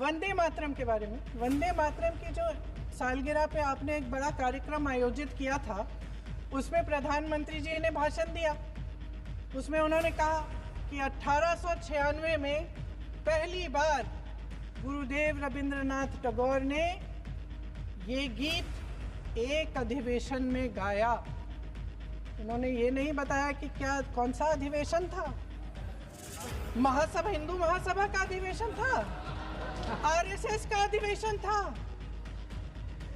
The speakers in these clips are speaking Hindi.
वंदे मातरम के बारे में, वंदे मातरम की जो सालगिरह पे आपने एक बड़ा कार्यक्रम आयोजित किया था, उसमें प्रधानमंत्री जी ने भाषण दिया। उसमें उन्होंने कहा कि 1896 में पहली बार गुरुदेव रविंद्रनाथ टैगोर ने ये गीत एक अधिवेशन में गाया। उन्होंने ये नहीं बताया कि क्या कौन सा अधिवेशन था। महासभा, हिंदू महासभा का अधिवेशन था, आरएसएस का अधिवेशन था।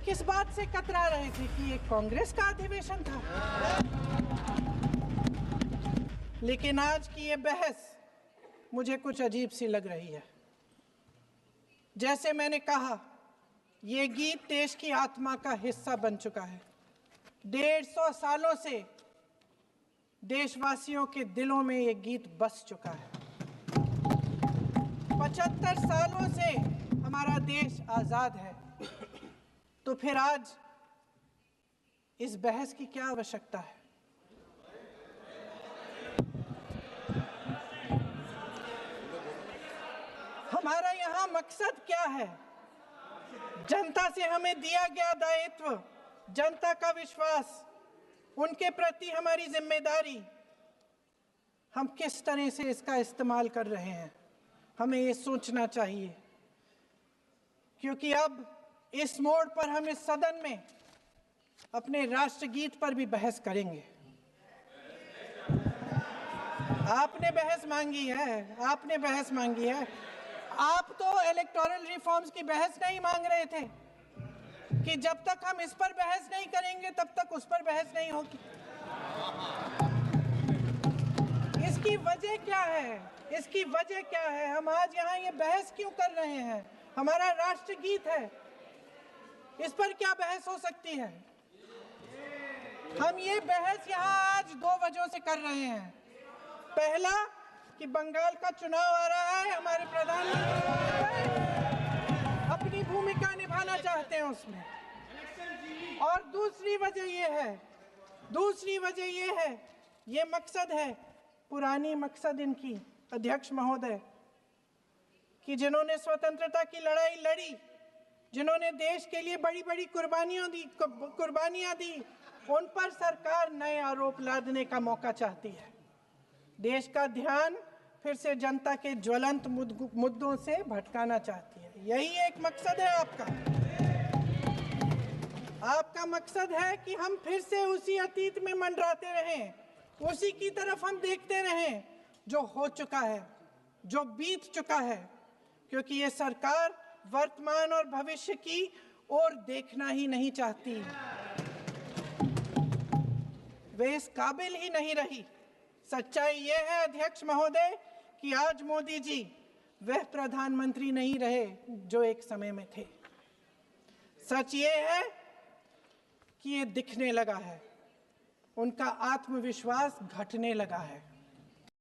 किस बात से कतरा रहे थे कि ये कांग्रेस का अधिवेशन था। लेकिन आज की ये बहस मुझे कुछ अजीब सी लग रही है। जैसे मैंने कहा, ये गीत देश की आत्मा का हिस्सा बन चुका है। 150 सालों से देशवासियों के दिलों में ये गीत बस चुका है। 75 सालों से हमारा देश आजाद है, तो फिर आज इस बहस की क्या आवश्यकता है? हमारा यहाँ मकसद क्या है? जनता से हमें दिया गया दायित्व, जनता का विश्वास, उनके प्रति हमारी जिम्मेदारी, हम किस तरह से इसका इस्तेमाल कर रहे हैं, हमें ये सोचना चाहिए। क्योंकि अब इस मोड़ पर हम इस सदन में अपने राष्ट्रगीत पर भी बहस करेंगे। आपने बहस मांगी है, आपने बहस मांगी है। आप तो इलेक्टोरल रिफॉर्म्स की बहस नहीं मांग रहे थे कि जब तक हम इस पर बहस नहीं करेंगे तब तक उस पर बहस नहीं होगी। इसकी वजह क्या है? इसकी वजह क्या है? हम आज यहाँ ये बहस क्यों कर रहे हैं? हमारा राष्ट्रगीत है, इस पर क्या बहस हो सकती है? हम ये बहस यहाँ आज 2 वजहों से कर रहे हैं। पहला कि बंगाल का चुनाव आ रहा है, हमारे प्रधानमंत्री अपनी भूमिका निभाना चाहते हैं उसमें। और दूसरी वजह ये है, ये मकसद है, पुरानी मकसद इनकी, अध्यक्ष महोदय, कि जिन्होंने स्वतंत्रता की लड़ाई लड़ी, जिन्होंने देश के लिए बड़ी बड़ी कुर्बानियां दी, उन पर सरकार नए आरोप लादने का मौका चाहती है। देश का ध्यान फिर से जनता के ज्वलंत मुद्दों से भटकाना चाहती है। यही एक मकसद है आपका। आपका मकसद है कि हम फिर से उसी अतीत में मंडराते रहें, उसी की तरफ हम देखते रहें जो हो चुका है, जो बीत चुका है। क्योंकि ये सरकार वर्तमान और भविष्य की ओर देखना ही नहीं चाहती, वे इस काबिल ही नहीं रही। सच्चाई ये है अध्यक्ष महोदय कि आज मोदी जी वह प्रधानमंत्री नहीं रहे जो एक समय में थे। सच ये है कि ये दिखने लगा है, उनका आत्मविश्वास घटने लगा है।